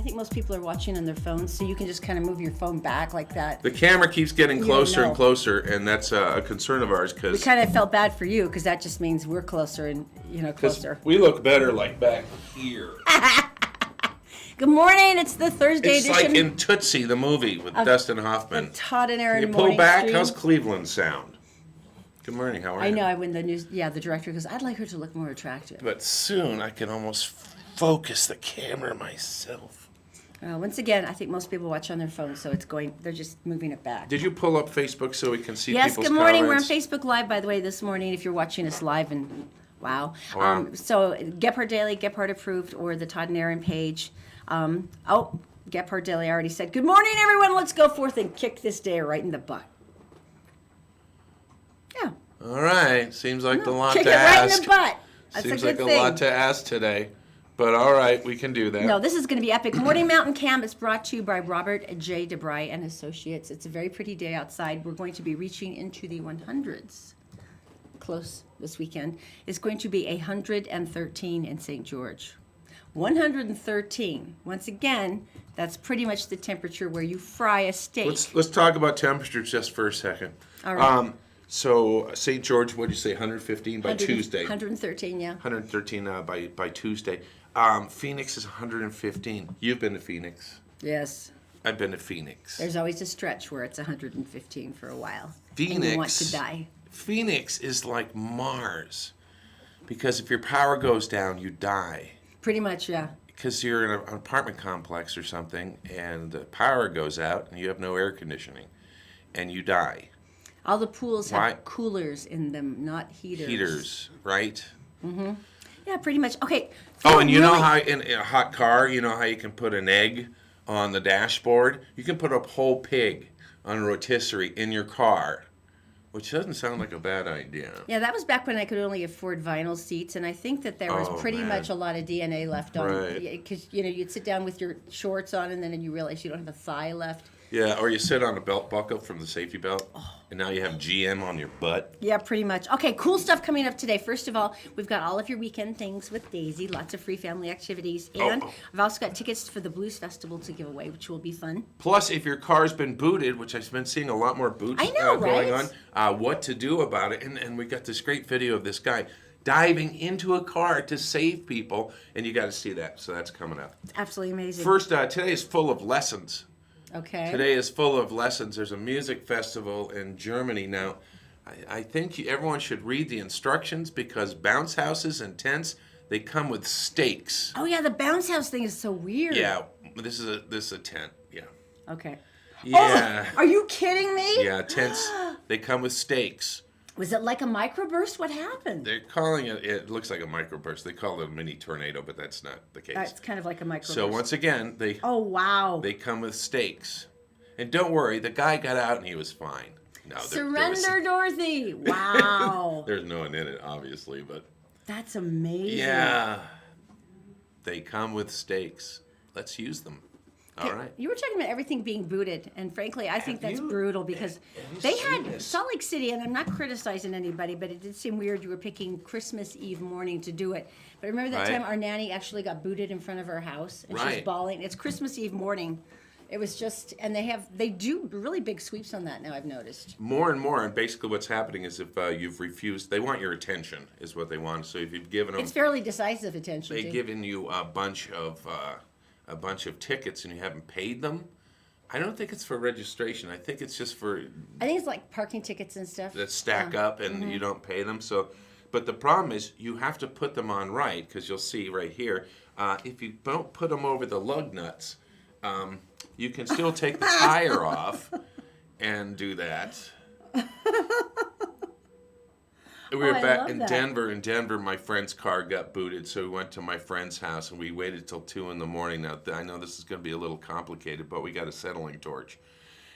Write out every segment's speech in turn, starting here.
I think most people are watching on their phones, so you can just kind of move your phone back like that. The camera keeps getting closer and know. closer, and that's a concern of ours We because kind of felt bad for you because that just means we're closer and, closer. we look better like back here. Good morning. It's the Thursday It's edition like in Tootsie, the movie with Dustin Hoffman. of Todd and Erin Can you pull morning back? stream. How's Cleveland sound? Good morning. How are you? I know. When the news, the director goes, I'd like her to look more attractive. But soon I can almost focus the camera myself. Once again, I think most people watch on their phones, so they're just moving it back. Did you pull up Facebook so we can see Yes, people's good morning. comments? We're on Facebook Live, by the way, this morning, if you're watching us live. And wow. Wow. So Gephardt Daily, Gephardt Approved, or the Todd and Erin page. Gephardt Daily already said, good morning, everyone. Let's go forth and kick this day right in the butt. Yeah. All right. Seems like a lot Kick to it right ask. in the butt. That's Seems a good like thing. a lot to ask today. But all right, we can do that. No, this is going to be epic. Morning Mountain Camp is brought to you by Robert J. DeBry and Associates. It's a very pretty day outside. We're going to be reaching into the 100s. Close this weekend. It's going to be 113 in St. George. 113. Once again, that's pretty much the temperature where you fry a steak. Let's talk about temperatures just for a second. All right. So St. George, what did you say? 115 by Tuesday. 113, yeah. 113 by Tuesday. Phoenix is 115. You've been to Phoenix. Yes. I've been to Phoenix. There's always a stretch where it's 115 for a while. Phoenix. And you want to die. Phoenix is like Mars, because if your power goes down, you die. Pretty much, yeah. Because you're in an apartment complex or something, and the power goes out, and you have no air conditioning, and you die. All the pools have Why? Coolers in them, not heaters. Heaters, right? Yeah, pretty much. Okay. Oh, and you know how in a hot car, you know how you can put an egg on the dashboard? You can put a whole pig on a rotisserie in your car, which doesn't sound like a bad idea. Yeah, that was back when I could only afford vinyl seats, and I think that there was pretty much a lot of DNA left on. Right. Because, you'd sit down with your shorts on, and then you realize you don't have a thigh left. Yeah, or you sit on a belt buckle from the safety belt, and now you have GM on your butt. Yeah, pretty much. Okay, cool stuff coming up today. First of all, we've got all of your weekend things with Daisy, lots of free family activities, and I've also got tickets for the Blues Festival to give away, which will be fun. Plus, if your car's been booted, which I've been seeing a lot more boots going on, what to do about it. And we got this great video of this guy diving into a car to save people, and you got to see that. So that's coming up. It's absolutely amazing. First, today is full of lessons. Okay. Today is full of lessons. There's a music festival in Germany. Now, I think everyone should read the instructions because bounce houses and tents, they come with stakes. Oh, yeah, the bounce house thing is so weird. Yeah, this is a tent. Yeah. Okay. Yeah. Oh, are you kidding me? Yeah, tents, they come with stakes. Was it like a microburst? What happened? They're calling it looks like a microburst. They call it a mini tornado, but that's not the case. It's kind of like a microburst. So once again, Oh, wow. they come with stakes. And don't worry, the guy got out and he was fine. No, Surrender, Dorothy. Wow. There's no one in it, obviously, but That's amazing. yeah. They come with stakes. Let's use them. All right. You were talking about everything being booted, and frankly, I think that's you- brutal because have you they seen had this? Salt Lake City, and I'm not criticizing anybody, but it did seem weird you were picking Christmas Eve morning to do it. But remember that Right. time our nanny actually got booted in front of our house, and she's Right. bawling. It's Christmas Eve morning. It was just, and they do really big sweeps on that now, I've noticed. More and more, and basically what's happening is if you've refused, they want your attention, is what they want. So if you've given them, It's fairly decisive attention, they've too. given you a bunch of tickets and you haven't paid them. I don't think it's for registration. I think it's just for I think it's like parking tickets and stuff. that stack up and you don't pay them. So, but the problem is you have to put them on right because you'll see right here. If you don't put them over the lug nuts, you can still take the tire off and do that. We were I back love in that. Denver. In Denver, my friend's car got booted, so we went to my friend's house and we waited till 2 in the morning. Now, I know this is going to be a little complicated, but we got a settling torch.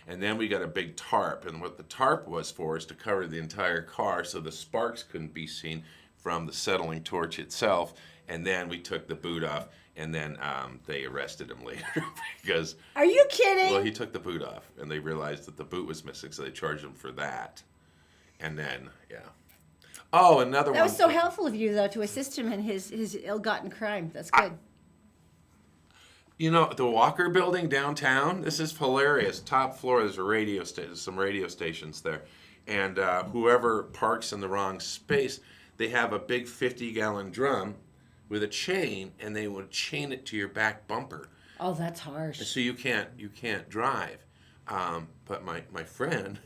And then we got a big tarp, and what the tarp was for is to cover the entire car so the sparks couldn't be seen from the settling torch itself. And then we took the boot off, and then they arrested him later because... Are you kidding? Well, he took the boot off, and they realized that the boot was missing, so they charged him for that. And then, yeah. Oh, another one. That was so helpful of you, though, to assist him in his ill-gotten crime. That's good. You know, the Walker Building downtown, this is hilarious. Top floor, there's a radio station, some radio stations there. And whoever parks in the wrong space, they have a big 50-gallon drum with a chain, and they would chain it to your back bumper. Oh, that's harsh. So you can't drive. But my friend,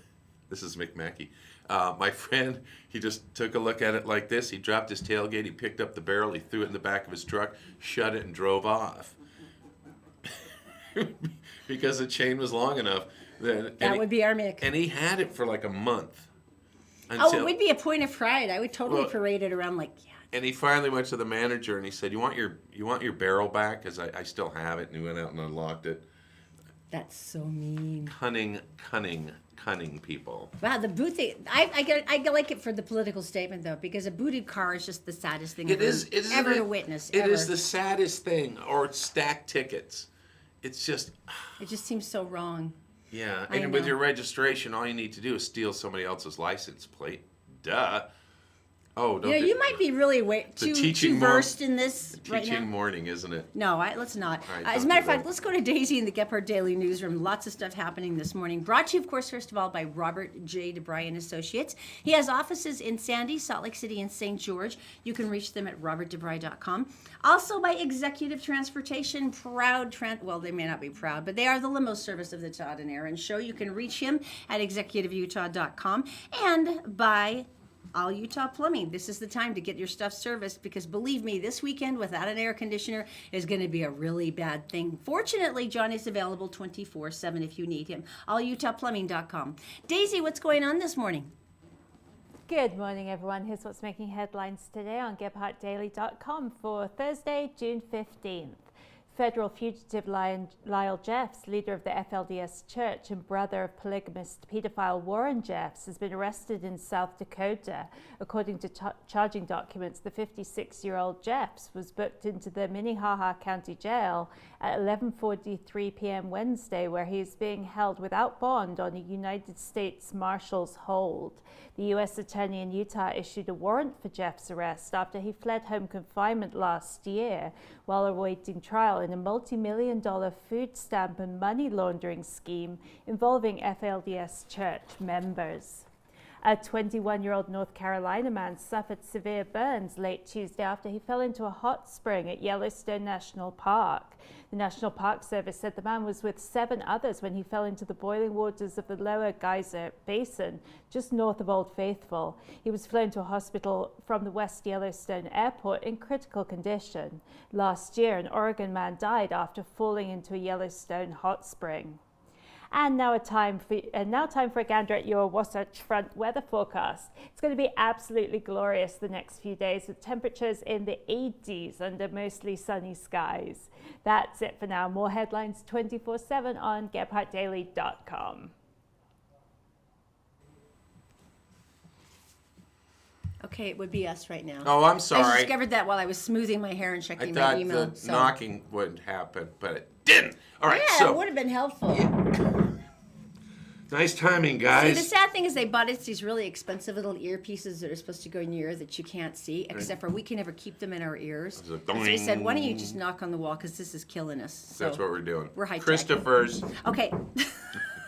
this is Mick Mackey, my friend, he just took a look at it like this. He dropped his tailgate, he picked up the barrel, he threw it in the back of his truck, shut it, and drove off. Because the chain was long enough. That would be our Mick. And he had it for like a month. Oh, it would be a point of pride. I would totally parade it around like, yeah. And he finally went to the manager and he said, "You want your barrel back? Because I still have it." And he went out and unlocked it. That's so mean. Cunning people. Wow, the boot thing. I like it for the political statement though, because a booted car is just the saddest thing ever to witness. It is the saddest thing. Or stacked tickets. It's just. It just seems so wrong. Yeah, and with your registration, all you need to do is steal somebody else's license plate. Duh. Oh, don't you might be really too versed in this right now. Teaching morning, isn't it? No, let's not. Right, as a matter of fact, let's go to Daisy in the Gephardt Daily Newsroom. Lots of stuff happening this morning. Brought to you, of course, first of all, by Robert J. DeBry and Associates. He has offices in Sandy, Salt Lake City, and St. George. You can reach them at robertdebry.com. Also by Executive Transportation, well, they may not be proud, but they are the limo service of the Todd and Erin Show. You can reach him at executiveutah.com. And by All Utah Plumbing. This is the time to get your stuff serviced because believe me, this weekend without an air conditioner is going to be a really bad thing. Fortunately, John is available 24/7 if you need him. AllUtahPlumbing.com. Daisy, what's going on this morning? Good morning, everyone. Here's what's making headlines today on GephartDaily.com for Thursday, June 15th. Federal fugitive Lyle Jeffs, leader of the FLDS Church and brother of polygamist pedophile Warren Jeffs, has been arrested in South Dakota. According to charging documents, the 56-year-old Jeffs was booked into the Minnehaha County Jail at 11:43 p.m. Wednesday, where he is being held without bond on a United States Marshal's hold. The U.S. Attorney in Utah issued a warrant for Jeffs' arrest after he fled home confinement last year while awaiting trial in a multi-million-dollar food stamp and money laundering scheme involving FLDS church members. A 21-year-old North Carolina man suffered severe burns late Tuesday after he fell into a hot spring at Yellowstone National Park. The National Park Service said the man was with 7 others when he fell into the boiling waters of the Lower Geyser Basin, just north of Old Faithful. He was flown to a hospital from the West Yellowstone Airport in critical condition. Last year, an Oregon man died after falling into a Yellowstone hot spring. And now time for a gander at your Wasatch Front weather forecast. It's going to be absolutely glorious the next few days with temperatures in the 80s under mostly sunny skies. That's it for now. More headlines 24/7 on GephartDaily.com. Okay, it would be us right now. Oh, I'm sorry. I discovered that while I was smoothing my hair and checking my email. I thought the knocking would happen, but it didn't. All right, yeah, it would have been helpful. Yeah. Nice timing, guys. See, the sad thing is they bought us these really expensive little earpieces that are supposed to go in your ear that you can't see, except for we can never keep them in our ears. So we said, why don't you just knock on the wall because this is killing us. So that's what we're doing. We're high-tech. Christopher's. Okay.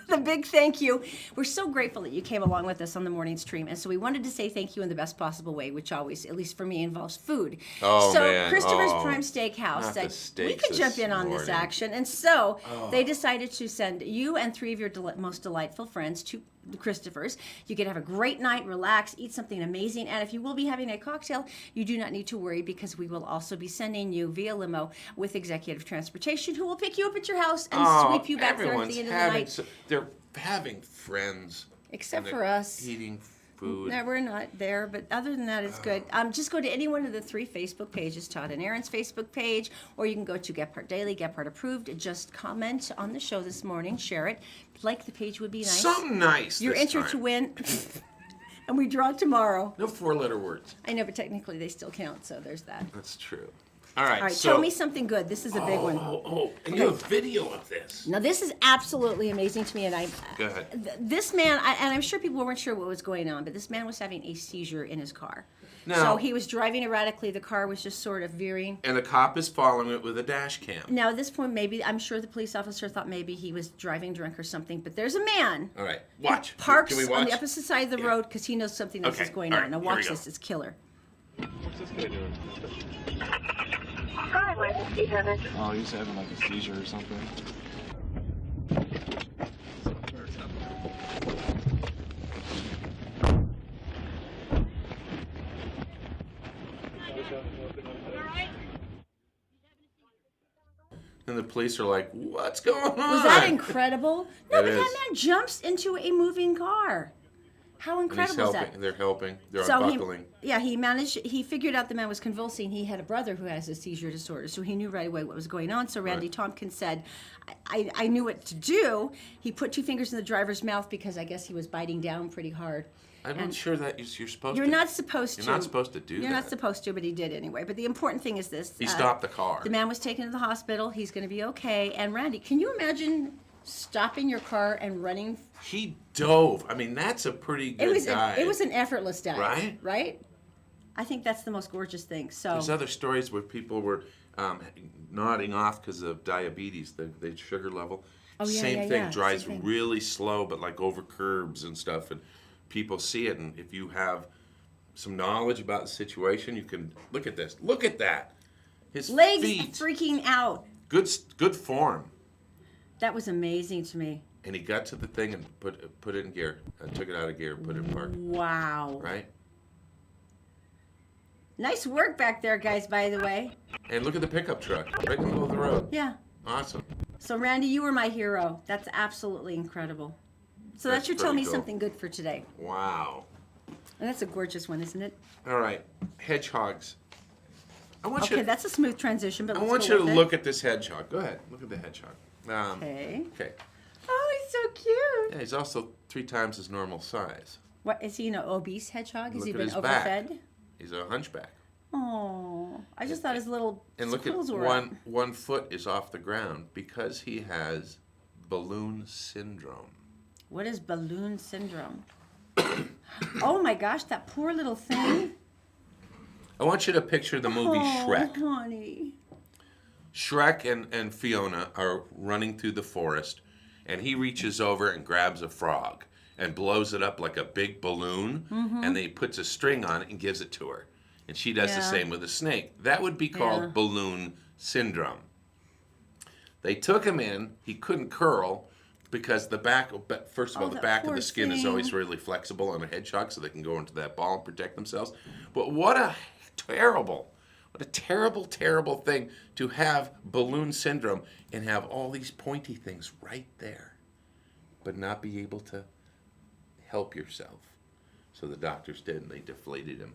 The big thank you. We're so grateful that you came along with us on the morning stream. And so we wanted to say thank you in the best possible way, which always, at least for me, involves food. Oh, so man. Christopher's Prime Steakhouse said we could jump in on this action. And so they decided to send you and 3 of your most delightful friends to Christopher's. You can have a great night, relax, eat something amazing. And if you will be having a cocktail, you do not need to worry because we will also be sending you via limo with Executive Transportation who will pick you up at your house and sweep you back there at the end of the night. They're having friends. Except for us. Eating food. No, we're not there, but other than that, it's good. Just go to any one of the 3 Facebook pages, Todd and Erin's Facebook page, or you can go to Gephardt Daily, Gephardt Approved. Just comment on the show this morning, share it. Like the page would be nice. Something nice. You're entered to win, and we draw tomorrow. No 4-letter words. I know, but technically they still count, so there's that. That's true. All right, so, tell me something good. This is a big one. And you have video of this. Now, this is absolutely amazing to me, and Go ahead. This man, and I'm sure people weren't sure what was going on, but this man was having a seizure in his car. No. So he was driving erratically. The car was just sort of veering. And a cop is following it with a dash cam. Now, at this point, maybe, I'm sure the police officer thought maybe he was driving drunk or something, but there's a man. All right, watch. Parks Can we watch? on the opposite side of the Yeah. road because he knows something else Okay, is going all on. right, Now here we watch go. this. It's killer. What's this guy doing? Hi, where's the Erin? Oh, he's having like a seizure or something. And the police are like, what's going on? Was that incredible? No, It but is. that man jumps into a moving car. How And he's incredible is helping. that? They're helping. They're So unbuckling. he figured out the man was convulsing. He had a brother who has a seizure disorder, so he knew right away what was going on. So Randy Right. Tompkins said, I knew what to do. He put 2 fingers in the driver's mouth because I guess he was biting down pretty hard. I'm not sure that you're supposed You're to. not supposed to. You're not supposed to do You're that. not supposed to, but he did anyway. But the important thing is this. He stopped the car. The man was taken to the hospital. He's going to be okay. And Randy, can you imagine stopping your car and running? He dove. I mean, that's a pretty good dive. It was an effortless dive. Right? Right? I think that's the most gorgeous thing. So There's other stories where people were nodding off because of diabetes, the sugar level. Oh, yeah, Same yeah, thing, yeah. drives Same thing. really slow, but like over curbs and stuff, and people see it. And if you have some knowledge about the situation, you can look at this. Look at that. His legs feet, freaking out. good form. That was amazing to me. And he got to the thing and put it in gear. Took it out of gear, put it in park. Wow. Right? Nice work back there, guys, by the way. And look at the pickup truck right in the middle of the road. Yeah. Awesome. So, Randy, you were my hero. That's absolutely incredible. So that That's should tell pretty me cool. something good for today. Wow. And that's a gorgeous one, isn't it? All right, hedgehogs. I want Okay, you. that's a smooth transition, but I let's want go you to with it. look at this hedgehog. Go ahead, look at the hedgehog. Okay. Okay. Oh, he's so cute. Yeah, he's also 3 times his normal size. What is he? An obese hedgehog? Has Look he at been his back. overfed? He's a hunchback. Oh, I just thought his little And look at squirrels were up. one foot is off the ground because he has balloon syndrome. What is balloon syndrome? Oh my gosh, that poor little thing. I want you to picture the movie Shrek. Oh, honey. Shrek and Fiona are running through the forest, and he reaches over and grabs a frog and blows it up like a big balloon, and then he puts a string on it and gives it to her. And she does the Yeah. same with a snake. That would be called Yeah. balloon syndrome. They took him in. He couldn't curl because the back, first of all, Oh, the that back of poor the skin is thing. always really flexible on a hedgehog so they can go into that ball and protect themselves. But what a terrible thing to have balloon syndrome and have all these pointy things right there, but not be able to help yourself. So the doctors did, and they deflated him.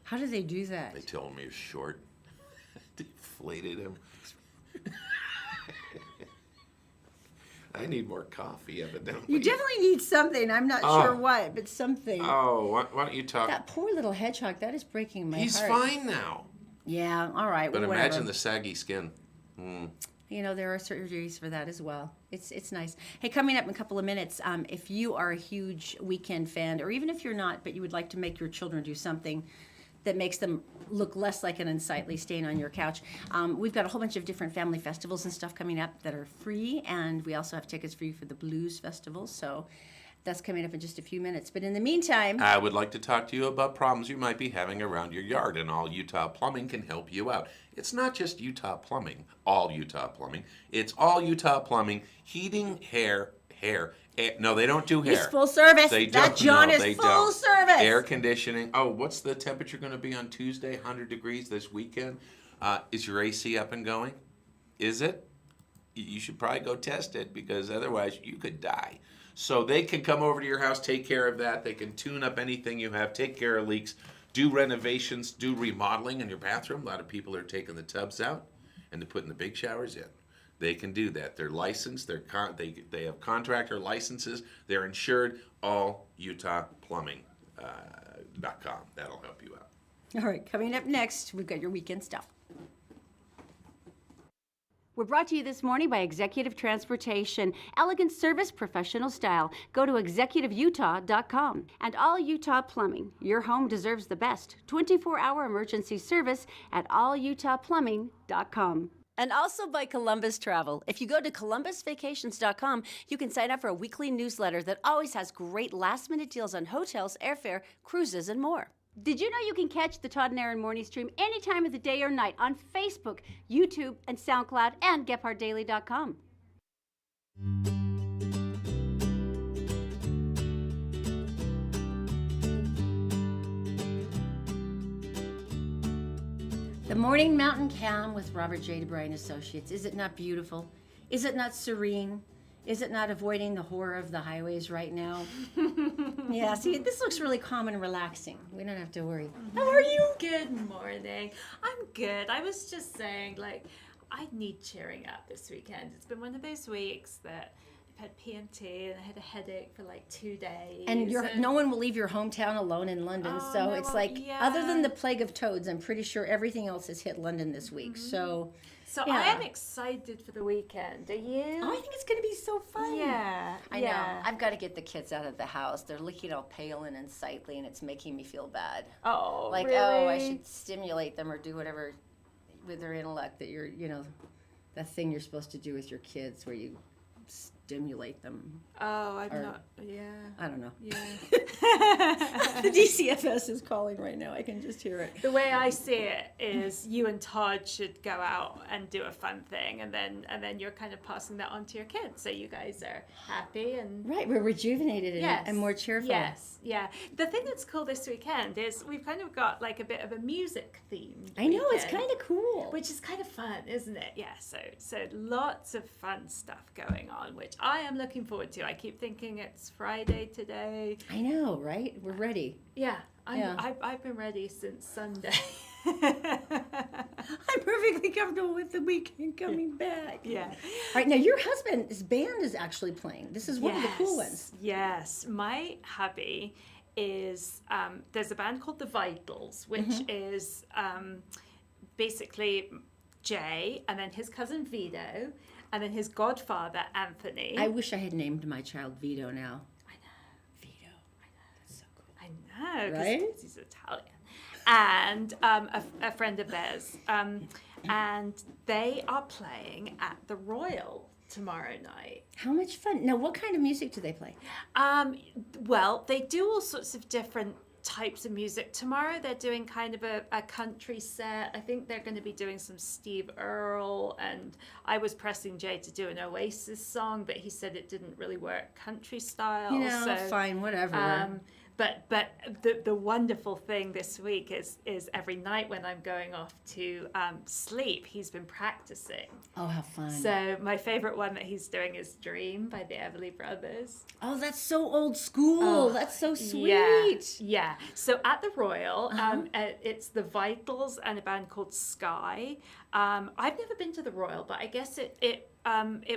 How do they do that? They told him he was short. Deflated him. I need more coffee, evidently. You definitely need something. I'm not Oh. sure what, but something. Oh, why don't you talk? That poor little hedgehog, that is breaking my He's heart. fine now. Yeah, all right. But well, imagine whatever. the saggy skin. You know, there are surgeries for that as well. It's nice. Hey, coming up in a couple of minutes, if you are a huge Weekend fan, or even if you're not, but you would like to make your children do something that makes them look less like an unsightly stain on your couch, we've got a whole bunch of different family festivals and stuff coming up that are free, and we also have tickets free for the Blues Festival, so that's coming up in just a few minutes. But in the meantime, I would like to talk to you about problems you might be having around your yard, and All Utah Plumbing can help you out. It's not just Utah Plumbing, All Utah Plumbing. It's All Utah Plumbing, heating, hair. No, they don't do hair. he's full service. They That don't. John No, is they full don't. service. Air conditioning. Oh, what's the temperature going to be on Tuesday? 100 degrees this weekend. Is your AC up and going? Is it? You should probably go test it because otherwise you could die. So they can come over to your house, take care of that. They can tune up anything you have, take care of leaks, do renovations, do remodeling in your bathroom. A lot of people are taking the tubs out and they're putting the big showers in. They can do that. They're licensed. They have contractor licenses. They're insured. AllUtahPlumbing.com. That'll help you out. All right, coming up next, we've got your weekend stuff. We're brought to you this morning by Executive Transportation. Elegant service, professional style. Go to executiveutah.com. And All Utah Plumbing. Your home deserves the best. 24-hour emergency service at allutahplumbing.com. And also by Columbus Travel. If you go to columbusvacations.com, you can sign up for a weekly newsletter that always has great last-minute deals on hotels, airfare, cruises, and more. Did you know you can catch the Todd and Erin morning stream any time of the day or night on Facebook, YouTube, and SoundCloud, and GephardtDaily.com? The Morning Mountain Cam with Robert J. DeBry and Associates. Is it not beautiful? Is it not serene? Is it not avoiding the horror of the highways right now? Yeah, see, this looks really calm and relaxing. We don't have to worry. How are you? Good morning. I'm good. I was just saying, like, I need cheering up this weekend. It's been one of those weeks that I've had PMT and I had a headache for like 2 days. And no one will leave your hometown alone in London. Oh, So no, it's well, like, yeah. other than the plague of toads, I'm pretty sure everything else has hit London this week. So yeah. I am excited for the weekend. Are you? Oh, I think it's going to be so fun. Yeah. I know. I've got to get the kids out of the house. They're looking all pale and unsightly, and it's making me feel bad. Oh, Like, really? oh, I should stimulate them or do whatever with their intellect that that thing you're supposed to do with your kids where you stimulate them. Oh, I'm Or- not. Yeah. I don't know. Yeah. The DCFS is calling right now. I can just hear it. The way I see it is you and Todd should go out and do a fun thing, and then you're kind of passing that on to your kids, so you guys are happy and Right, we're rejuvenated and more cheerful. Yes, yeah. The thing that's cool this weekend is we've kind of got like a bit of a music theme. I know, it's kind of cool. Which is kind of fun, isn't it? Yeah, so lots of fun stuff going on, which I am looking forward to. I keep thinking it's Friday today. I know, right? We're ready. Yeah, Yeah. I've been ready since Sunday. I'm perfectly comfortable with the weekend coming back. Yeah. All right, now your husband's band is actually playing. This is one of the cool ones. Yes, my hubby is, there's a band called The Vitals, which Mm-hmm. is basically Jay, and then his cousin Vito, and then his godfather Anthony. I wish I had named my child Vito now. I know. Vito. I know. That's so cool. I know, Right? because he's Italian. And a friend of theirs. And they are playing at the Royal tomorrow night. How much fun. Now, what kind of music do they play? Well, they do all sorts of different types of music. Tomorrow they're doing kind of a country set. I think they're going to be doing some Steve Earle, and I was pressing Jay to do an Oasis song, but he said it didn't really work country style. You know, so, fine, whatever. But the wonderful thing this week is every night when I'm going off to sleep, he's been practicing. Oh, how fun. So my favorite one that he's doing is Dream by the Everly Brothers. Oh, that's so old school. Oh, That's so sweet. Yeah. So at the Royal, it's the Vitals and a band called Sky. I've never been to the Royal, but I guess it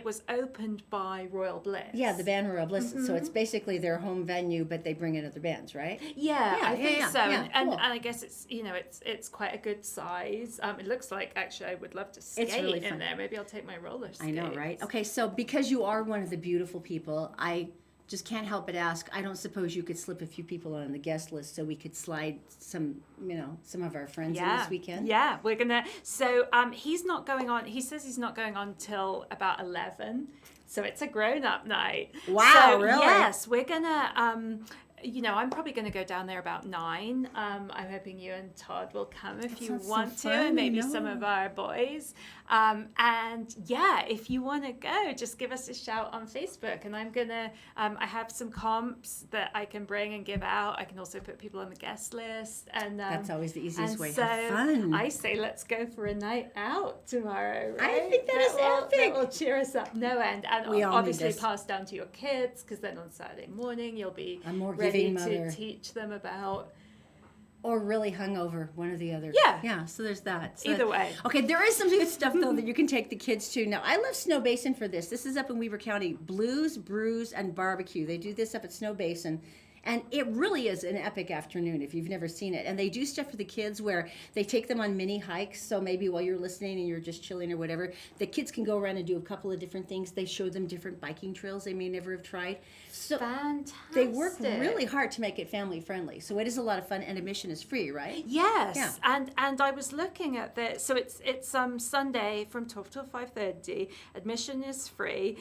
was opened by Royal Bliss. Yeah, the band Royal Bliss. So it's basically their home venue, but they bring in other bands, right? Yeah, I think so. Yeah, and cool. I guess it's quite a good size. It looks like actually I would love to skate really in fun. there. Maybe I'll take my roller skates. I know, right? Okay, so because you are one of the beautiful people, I just can't help but ask, I don't suppose you could slip a few people on the guest list so we could slide some of our friends in this weekend? Yeah, we're gonna. So he's not going on. He says he's not going on till about 11. So it's a grown-up night. Wow, so, really? Yes, we're gonna. I'm probably going to go down there about 9. I'm hoping you and Todd will come if you sounds so want to, fun, and maybe I know. some of our boys. And yeah, if you want to go, just give us a shout on Facebook. And I'm gonna. I have some comps that I can bring and give out. I can also put people on the guest list. And That's always the easiest and way. So Have fun. I say let's go for a night out tomorrow. I Right? think that is epic. That will cheer us up no end, and We all need obviously this. pass down to your kids, because then on Saturday morning you'll be A more ready giving mother. to teach them about. Or really hungover, one or the other. Yeah. Yeah, so there's that. So Either way. Okay, there is some good stuff, though, that you can take the kids to. Now, I love Snow Basin for this. This is up in Weaver County. Blues, Brews, and Barbecue. They do this up at Snow Basin. And it really is an epic afternoon if you've never seen it. And they do stuff for the kids where they take them on mini hikes. So maybe while you're listening and you're just chilling or whatever, the kids can go around and do a couple of different things. They show them different biking trails they may never have tried. So Fantastic. they work really hard to make it family friendly. So it is a lot of fun, and admission is free, right? Yes, Yeah. and I was looking at this. So it's Sunday from 12 till 5:30. Admission is free.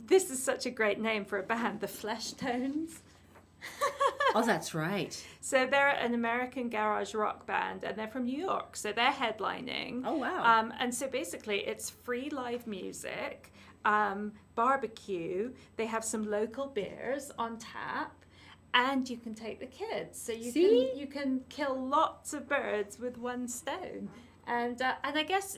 This is such a great name for a band, the Flesh Tones. Oh, that's right. So they're an American garage rock band, and they're from New York. So they're headlining. Oh, wow. And so basically, it's free live music, barbecue. They have some local beers on tap, and you can take the kids. So you can kill lots of birds with one stone. And I guess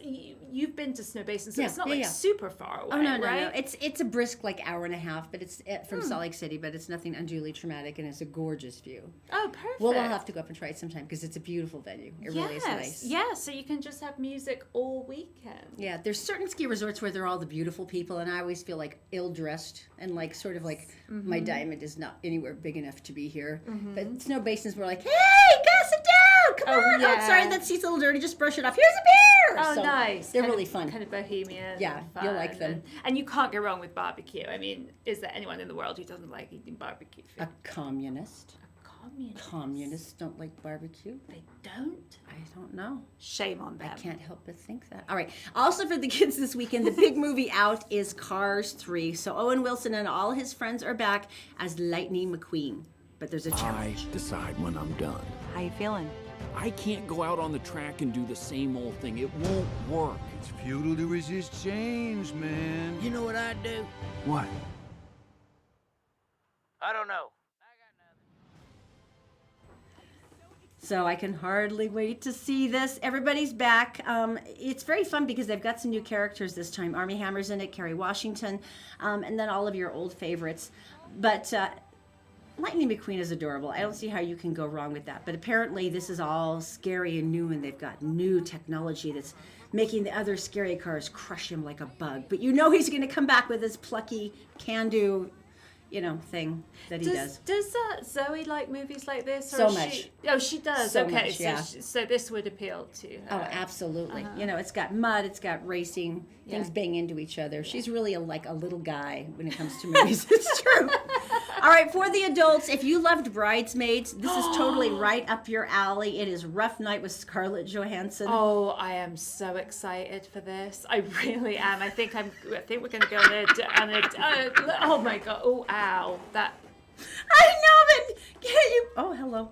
you've been to Snow Basin, so it's not super far away. Oh, no. right? It's a brisk hour and a half, but it's from Salt Lake City, but it's nothing unduly traumatic, and it's a gorgeous view. Oh, perfect. We'll all have to go up and try it sometime because it's a beautiful venue. It really is nice. Yeah, so you can just have music all weekend. Yeah, there's certain ski resorts where they're all the beautiful people, and I always feel like ill-dressed and like sort of like my diamond is not anywhere big enough to be here. But Snow Basins were like, hey, go sit down, come on. yeah. Oh, sorry, that seat's a little dirty, just brush it off. Here's a beer. Oh, So nice. They're Kind really of- fun. Kind of bohemian. Yeah, and you'll fun. like them. And you can't go wrong with barbecue. I mean, is there anyone in the world who doesn't like eating barbecue food? A communist. Communist. Communists don't like barbecue. They don't? I don't know. Shame on them. I can't help but think that. All right. Also for the kids this weekend, the big movie out is Cars 3. So Owen Wilson and all his friends are back as Lightning McQueen. But there's a I challenge. decide when I'm done. How you feeling? I can't go out on the track and do the same old thing. It won't work. It's futile to resist change, man. You know what I'd do? What? I don't know. So I can hardly wait to see this. Everybody's back. It's very fun because they've got some new characters this time. Armie Hammer's in it, Kerry Washington, and then all of your old favorites. But Lightning McQueen is adorable. I don't see how you can go wrong with that. But apparently this is all scary and new, and they've got new technology that's making the other scary cars crush him like a bug. But you know he's going to come back with his plucky, can-do, thing that he does. Does Zoe like movies like this? Or So is much. She does. So okay, much, yeah. so this would appeal to her. Oh, absolutely. It's got mud, it's got racing, things bang into each other. She's really like a little guy when it comes to movies. It's true. All right, for the adults, if you loved Bridesmaids, this is totally right up your alley. It is Rough Night with Scarlett Johansson. Oh, I am so excited for this. I really am. I think we're going to go on it. Oh my god. Oh, ow. That. I know, but can't you? Oh, hello.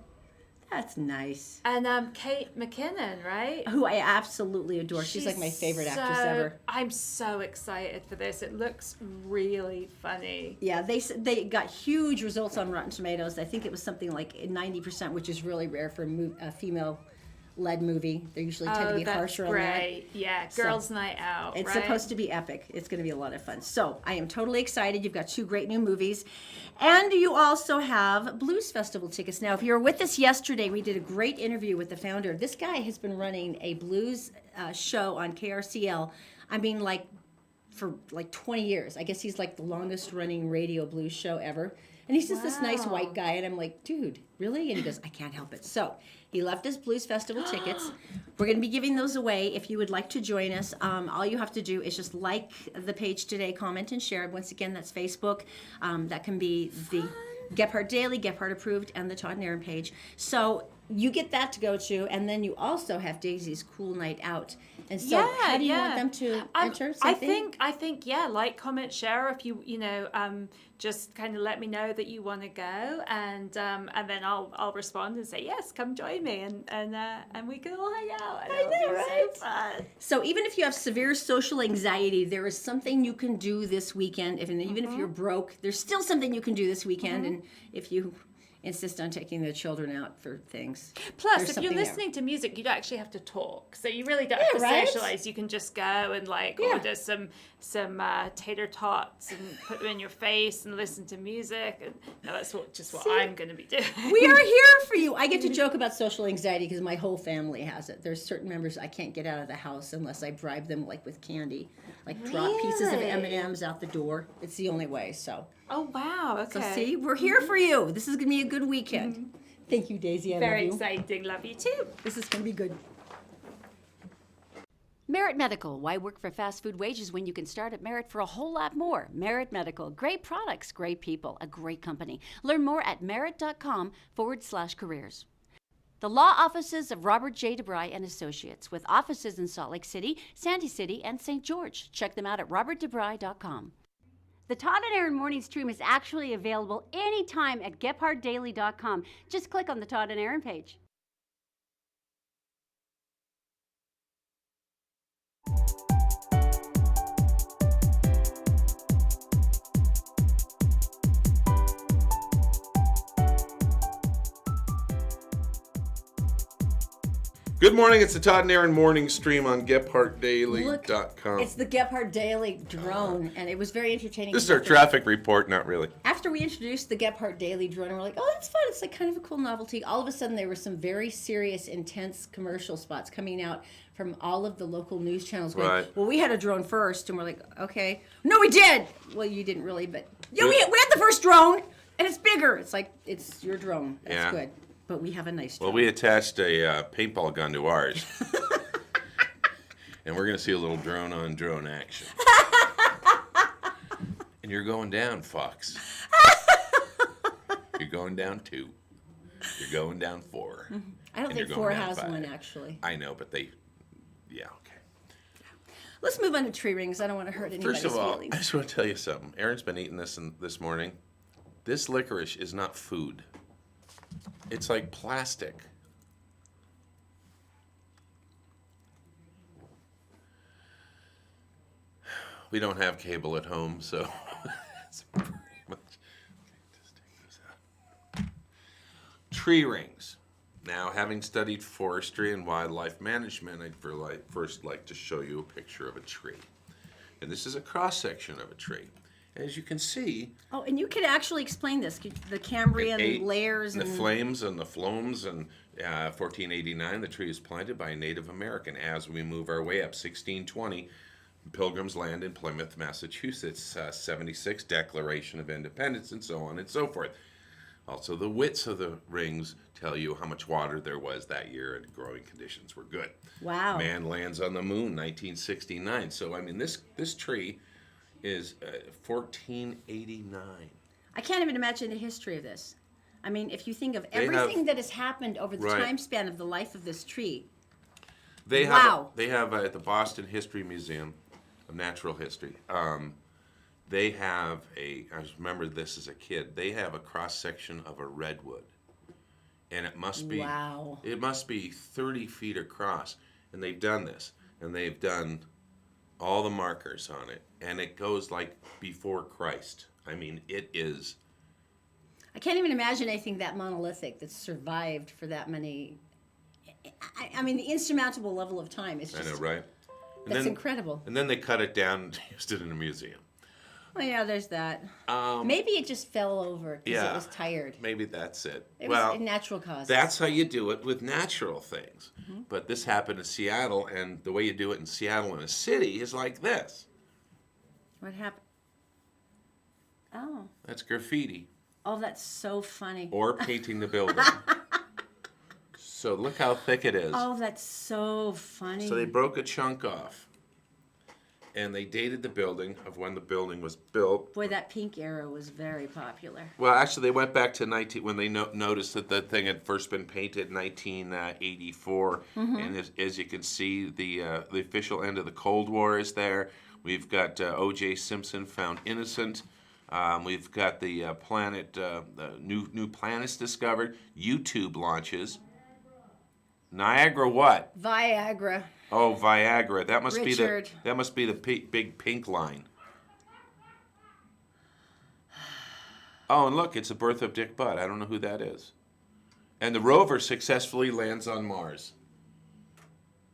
That's nice. And Kate McKinnon, right? Who I absolutely adore. She's like my favorite actress ever. I'm so excited for this. It looks really funny. Yeah, they got huge results on Rotten Tomatoes. I think it was something like 90%, which is really rare for a female-led movie. They usually tend to be harsher on that. Great. Yeah, girls' night out. It's right? supposed to be epic. It's going to be a lot of fun. So I am totally excited. You've got 2 great new movies. And you also have Blues Festival tickets. Now, if you were with us yesterday, we did a great interview with the founder. This guy has been running a blues show on KRCL. I mean, for 20 years. I guess he's like the longest running radio blues show ever. And he's just this nice white guy. And I'm like, dude, really? And he goes, I can't help it. So he left us Blues Festival tickets. We're going to be giving those away if you would like to join us. All you have to do is just like the page today, comment and share. Once again, that's Facebook. That can be the Gephardt Daily, Gephardt Approved, and the Todd and Erin page. So you get that to go to, and then you also have Daisy's Cool Night Out. And so how do you want them to enter? I think like, comment, share. If you just kind of let me know that you want to go, and then I'll respond and say yes, come join me, and we can all hang out. I know, right? So fun. So even if you have severe social anxiety, there is something you can do this weekend. Even if you're broke, there's still something you can do this weekend. And if you insist on taking the children out for things. Plus, there's if you're something there. listening to music, you don't actually have to talk. So you really don't have to right? socialize. You can just go and order some tater tots and put them in your face and listen to music. And no, that's what I'm going to be doing. We are here for you. I get to joke about social anxiety because my whole family has it. There's certain members I can't get out of the house unless I bribe them with candy. Drop pieces of M&Ms out the door. It's the only way. So Oh, wow. Okay. So see, we're here for you. This is going to be a good weekend. Thank you, Daisy. I Very love you. exciting. Love you too. This is going to be good. Merit Medical. Why work for fast food wages when you can start at Merit for a whole lot more? Merit Medical. Great products, great people, a great company. Learn more at merit.com/careers. The law offices of Robert J. DeBry and Associates, with offices in Salt Lake City, Sandy City, and St. George. Check them out at robertdebry.com. The Todd and Erin morning stream is actually available anytime at GephardtDaily.com. Just click on the Todd and Erin page. Good morning. It's the Todd and Erin morning stream on GephardtDaily.com. It's the Gephardt Daily drone, and it was very entertaining. This is our traffic report, not really. After we introduced the Gephardt Daily drone, we're like, oh, that's fun. It's like kind of a cool novelty. All of a sudden, there were some very serious, intense commercial spots coming out from all of the local news channels going, Right. well, we had a drone first, and we're like, okay. No, we did. Well, you didn't really, but yeah, we had the first drone, and it's bigger. It's like, it's your drone. That's Yeah. good. But we have a nice drone. Well, we attached a paintball gun to ours. And we're going to see a little drone-on-drone action. And you're going down, Fox. You're going down 2. You're going down 4. I don't and think you're 4 going down has 5. one, actually. I know, but they... Yeah, okay. Let's move on to tree rings. I don't want to hurt anybody's First of all, feelings. I just want to tell you something. Erin's been eating this this morning. This licorice is not food. It's like plastic. We don't have cable at home, so it's pretty much. Just take this out. Tree rings. Now, having studied forestry and wildlife management, I'd first like to show you a picture of a tree. And this is a cross-section of a tree. As you can see, Oh, and you could actually explain this, the Cambrian ate layers the and flames and the flomes, and 1489, the tree is planted by a Native American. As we move our way up, 1620, Pilgrims land in Plymouth, Massachusetts, 76, Declaration of Independence, and so on and so forth. Also, the widths of the rings tell you how much water there was that year, and growing conditions were good. wow. Man lands on the moon, 1969. So, I mean, this tree is 1489. I can't even imagine the history of this. I mean, if you think of They have- everything that has happened over the Right. time span of the life of this tree. They Wow. have at the Boston History Museum of Natural History. They have I remember this as a kid. They have a cross section of a redwood, and it must be Wow. It must be 30 feet across, and they've done this, and they've done all the markers on it, and it goes like before Christ. I mean, it is. I can't even imagine anything that monolithic that's survived for that many. I mean, the insurmountable level of time is I just. know, right? And That's then, incredible. And then they cut it down and used it in a museum. Oh, yeah, there's that. Maybe it just fell over because yeah. it was tired. Maybe that's it. It well, was a natural cause. that's how you do it with natural things. But this happened in Seattle, and the way you do it in Seattle in a city is like this. What happened? Oh. That's graffiti. Oh, that's so funny. Or painting the building. So look how thick it is. Oh, that's so funny. So they broke a chunk off. And they dated the building of when the building was built. Boy, that pink arrow was very popular. Well, actually, they went back to when they noticed that the thing had first been painted in 1984. And as you can see, the official end of the Cold War is there. We've got O.J. Simpson found innocent. We've got the new planets discovered. YouTube launches. Niagara what? Viagra. Oh, Viagra. That must Richard. be the big pink line. Oh, and look, it's the birth of Dick Butt. I don't know who that is. And the rover successfully lands on Mars.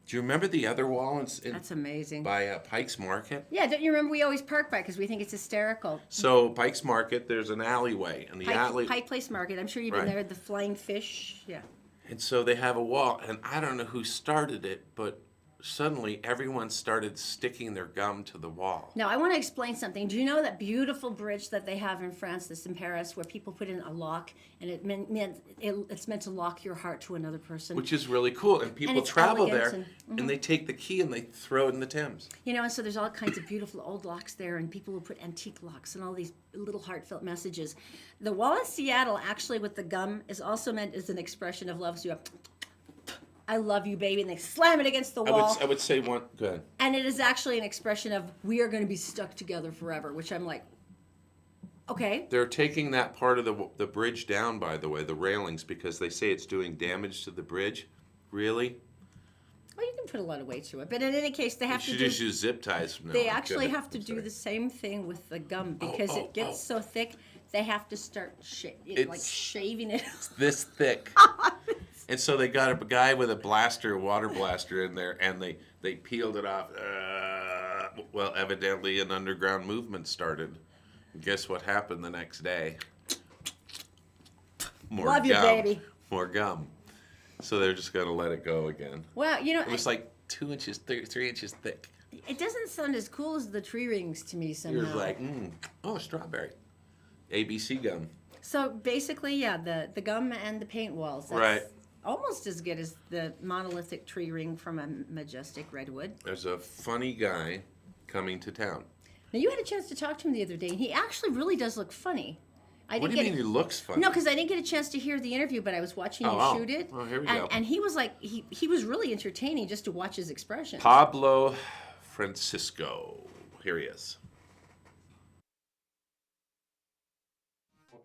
Do you remember the other wall That's amazing. by Pike's Market? Yeah, don't you remember we always park by because we think it's hysterical. So Pike's Market, there's an alleyway, and the alley. Pike Place Market. I'm sure you've been Right. there. The flying fish. Yeah. And so they have a wall, and I don't know who started it, but suddenly everyone started sticking their gum to the wall. Now, I want to explain something. Do you know that beautiful bridge that they have in France, this in Paris, where people put in a lock, and it's meant to lock your heart to another person? Which is really cool. And people it's travel elegant there, and- and they take the key and they throw it in the Thames. You know, and so there's all kinds of beautiful old locks there, and people will put antique locks and all these little heartfelt messages. The wall in Seattle, actually, with the gum, is also meant as an expression of love. So you have, I love you, baby, and they slam it against the wall. I would say one. Go ahead. And it is actually an expression of, we are going to be stuck together forever, which I'm like, okay. They're taking that part of the bridge down, by the way, the railings, because they say it's doing damage to the bridge. Really? Well, you can put a lot of weight to it. But in any case, they have You to should do... just use zip ties from now They on. actually Go ahead. have to I'm do sorry. the same thing with the gum because it gets so thick, they have to start It's- shaving it. This thick. And so they got a guy with a water blaster in there, and they peeled it off. Well, evidently an underground movement started. And guess what happened the next day? More Love you, gum. baby. More gum. So they're just going to let it go again. Well, you know, It was like 2 inches thick, 3 inches thick. it doesn't sound as cool as the tree rings to me somehow. You're like, oh, strawberry. ABC gum. So basically, yeah, the gum and the paint walls. That's Right. almost as good as the monolithic tree ring from a majestic redwood. There's a funny guy coming to town. Now, you had a chance to talk to him the other day, and he actually really does look funny. What do you mean he looks funny? No, because I didn't get a chance to hear the interview, but I was watching you Oh, shoot it. Oh, here we and, go. and he was like, he was really entertaining just to watch his expressions. Pablo Francisco. Here he is.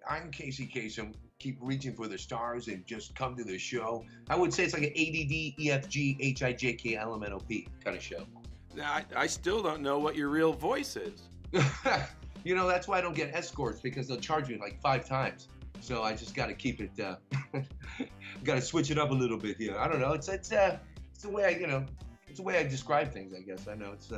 I'm Casey Kasem. Keep reaching for the stars and just come to the show. I would say it's like an ADD, EFG, HIJK, LMNOP kind of show. Now, I still don't know what your real voice is. You know, that's why I don't get escorts, because they'll charge me like 5 times. So I just got to keep it, got to switch it up a little bit here. I don't know. It's the way it's the way I describe things, I guess. I know it's,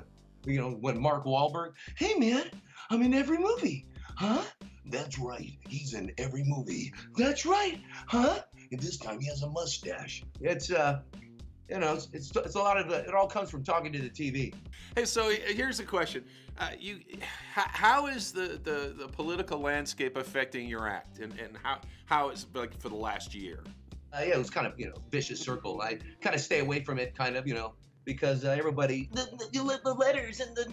when Mark Wahlberg, hey man, I'm in every movie. Huh? That's right. He's in every movie. That's right. Huh? And this time he has a mustache. It's it's a lot of it all comes from talking to the TV. Hey, so here's a question. How is the political landscape affecting your act, and how it's like for the last year? Yeah, it was kind of vicious circle. I kind of stay away from it, kind of because everybody the letters and the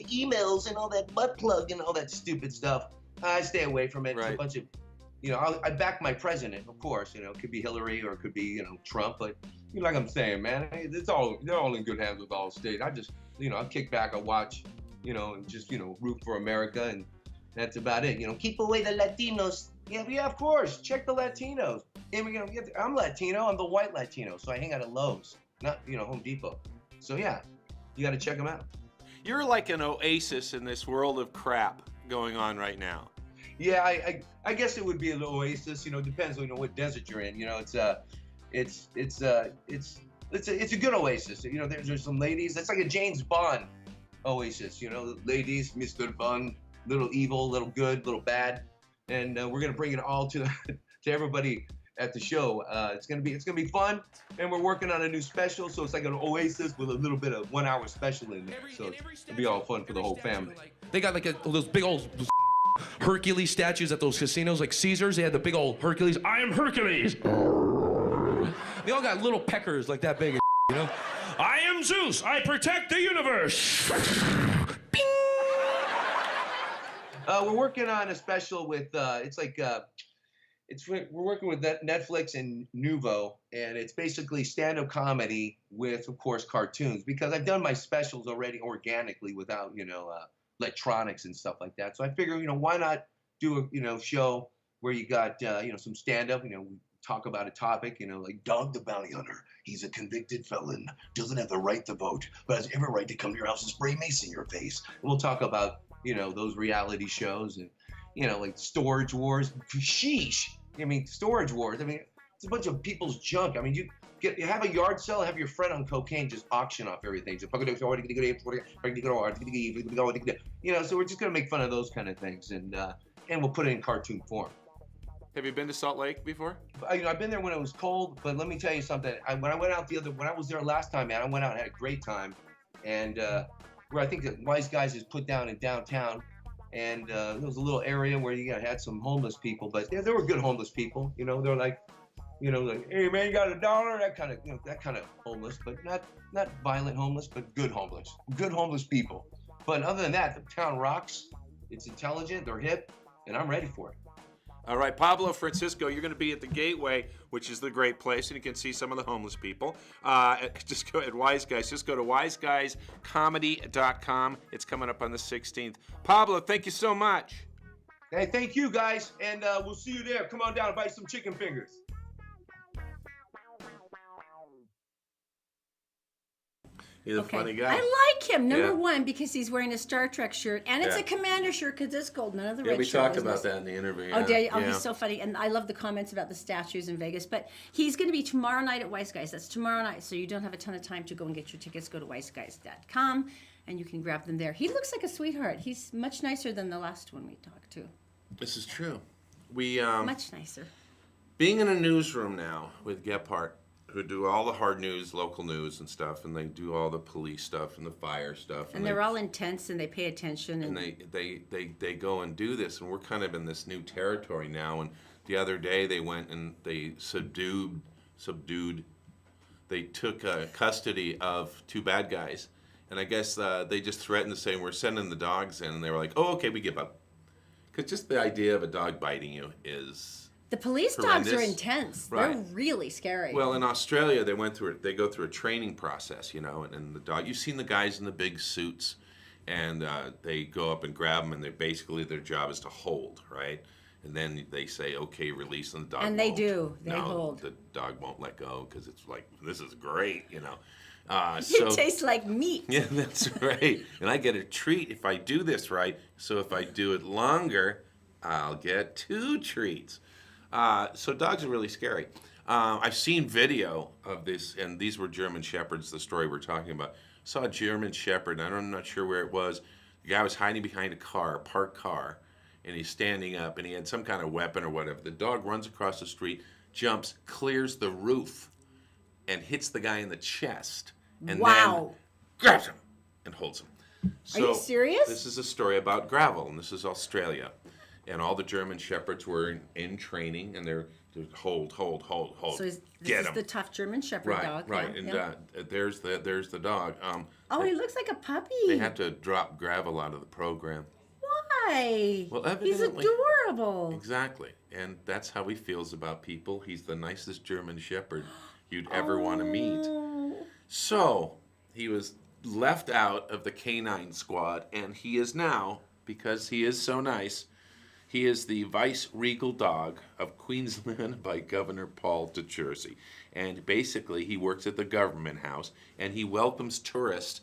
emails and all that butt plug and all that stupid stuff. I stay away from it. Right. It's a bunch of I back my president, of course. It could be Hillary or it could be Trump, but like I'm saying, man, they're all in good hands with Allstate. I just I kick back, I watch, and just root for America, and that's about it. Keep away the Latinos. Yeah, of course. Check the Latinos. I'm Latino. I'm the white Latino, so I hang out at Lowe's, not Home Depot. So yeah, you got to check them out. You're like an oasis in this world of crap going on right now. Yeah, I guess it would be an oasis. Depends on what desert you're in. It's a good oasis. There's some ladies. It's like a James Bond oasis. Ladies, Mr. Bond, little evil, little good, little bad, and we're gonna bring it all to everybody at the show. It's gonna be fun, and we're working on a new special, so it's like an oasis with a little bit of 1 hour special in there. So it'll be all fun for the whole family. They got like those big old Hercules statues at those casinos, like Caesars. They had the big old Hercules. I am Hercules. They all got little peckers like that big. I am Zeus. I protect the universe. Bing! We're working on a special with we're working with Netflix and Nuvo, and it's basically stand-up comedy with, of course, cartoons, because I've done my specials already organically without electronics and stuff like that. So I figure why not do a show where you got some stand-up, we talk about a topic, like Dog the Bounty Hunter. He's a convicted felon, doesn't have the right to vote, but has every right to come to your house and spray mace in your face. And we'll talk about those reality shows and like Storage Wars. Sheesh. Storage Wars. It's a bunch of people's junk. You have a yard sale, have your friend on cocaine just auction off everything. So we're just gonna make fun of those kind of things, and we'll put it in cartoon form. Have you been to Salt Lake before? I've been there when it was cold, but let me tell you something. When I was there last time, man, I went out and had a great time. And where I think that Wise Guys is put down in downtown, and there was a little area where had some homeless people, but there were good homeless people. They're like, hey man, you got $1? That kind of homeless, but not violent homeless, but good homeless people. But other than that, the town rocks. It's intelligent, they're hip, and I'm ready for it. All right, Pablo Francisco, you're going to be at the Gateway, which is the great place, and you can see some of the homeless people. Just go at Wise Guys. Just go to wiseguyscomedy.com. It's coming up on the 16th. Pablo, thank you so much. Hey, thank you guys, and we'll see you there. Come on down and buy some chicken fingers. He's a funny guy. I like him, number Yeah. one, because he's wearing a Star Trek shirt, and it's Yeah. a commander shirt because it's cold. None of the Yeah, red we shirt talked was about missing. that in the interview. Oh, did you? Oh, yeah. he's so funny. And I love the comments about the statues in Vegas. But he's going to be tomorrow night at Wise Guys. That's tomorrow night. So you don't have a ton of time to go and get your tickets. Go to wiseguys.com and you can grab them there. He looks like a sweetheart. He's much nicer than the last one we talked to. This is true. We Much nicer. being in a newsroom now with Gephardt, who do all the hard news, local news and stuff, and they do all the police stuff and the fire stuff. And they're all intense and they pay attention. And they go and do this, and we're kind of in this new territory now. And the other day they went and they subdued. They took custody of 2 bad guys, and I guess they just threatened to say, "We're sending the dogs in," and they were like, "Oh, okay, we give up," because just the idea of a dog biting you is. The police dogs are horrendous. intense. Right. They're really scary. Well, in Australia, they go through a training process, and the dog. You've seen the guys in the big suits, and they go up and grab them, and their job is to hold, right? And then they say, "Okay, release," and the dog. And they won't. do. They No, hold. The dog won't let go because it's like, this is great, It tastes like meat. Yeah, that's right. And I get a treat if I do this right. So if I do it longer, I'll get 2 treats. So dogs are really scary. I've seen video of this, and these were German Shepherds, the story we're talking about. Saw a German Shepherd, and I'm not sure where it was. The guy was hiding behind a parked car, and he's standing up, and he had some kind of weapon or whatever. The dog runs across the street, jumps, clears the roof, and hits the guy in the chest. And then grabs him and holds him. So, Are you serious? This is a story about gravel, and this is Australia. And all the German Shepherds were in training, and they're hold. So this Get is him. the tough German Shepherd dog. Right, yeah, and there's the dog. Oh, he looks like a puppy. They had to drop gravel out of the program. Why? Well, He's evidently. adorable. Exactly, and that's how he feels about people. He's the nicest German Shepherd you'd ever want to meet. So he was left out of the canine squad, and he is now, because he is so nice, he is the vice-regal dog of Queensland by Governor Paul Jersey. And basically, he works at the government house, and he welcomes tourists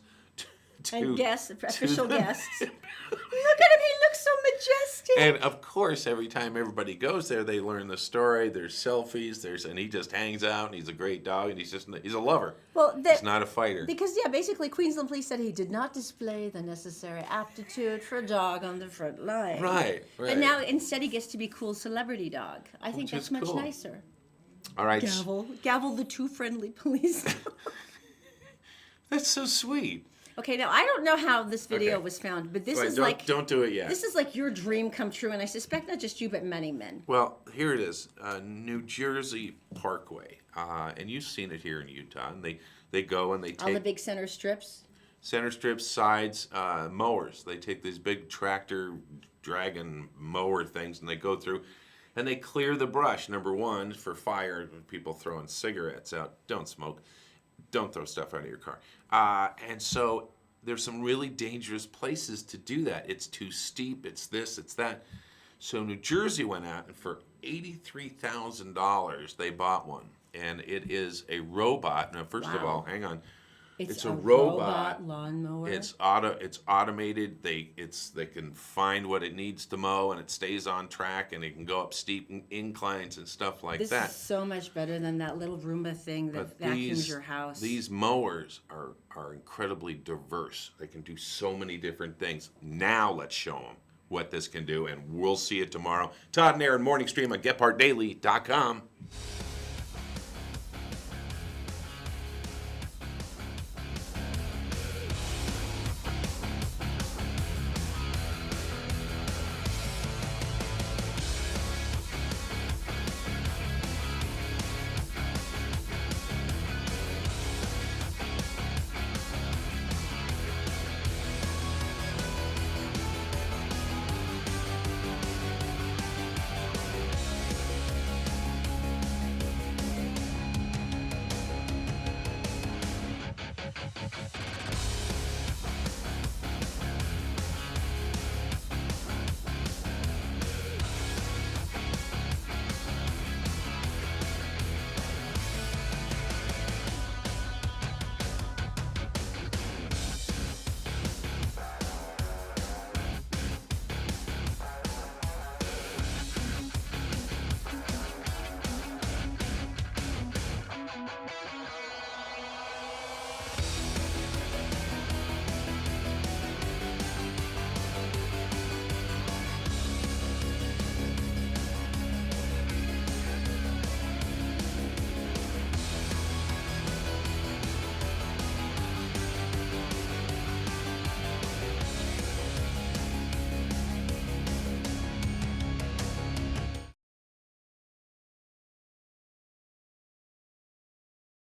And guests, official the- guests. Look at him, he looks so majestic. And of course, every time everybody goes there, they learn the story. There's selfies. And he just hangs out. And he's a great dog. And he's a lover. Well, he's not a fighter. Because basically Queensland Police said he did not display the necessary aptitude for a dog on the front line. Right. And now instead he gets to be cool celebrity dog. I think Which that's is much cool. nicer. All right. Gavel the 2 friendly police. That's so sweet. Okay, now I don't know how this video was found, but this is don't do it yet. This is like your dream come true, and I suspect not just you, but many men. Well, here it is, New Jersey Parkway, and you've seen it here in Utah. And they go and they take All the big center strips. Center strips, sides, mowers. They take these big tractor dragon mower things, and they go through, and they clear the brush. Number one, for fire, people throwing cigarettes out. Don't smoke. Don't throw stuff out of your car. And so there's some really dangerous places to do that. It's too steep. It's this. It's that. So New Jersey went out, and for $83,000, they bought one. And it is a robot. Now, first of all, hang on. It's a robot lawnmower. It's automated. They can find what it needs to mow, and it stays on track, and it can go up steep inclines and stuff like This that. is so much better than that little Roomba thing that vacuums your house. These mowers are incredibly diverse. They can do so many different things. Now let's show them what this can do, and we'll see it tomorrow. Todd and Erin, morning stream on GephartDaily.com.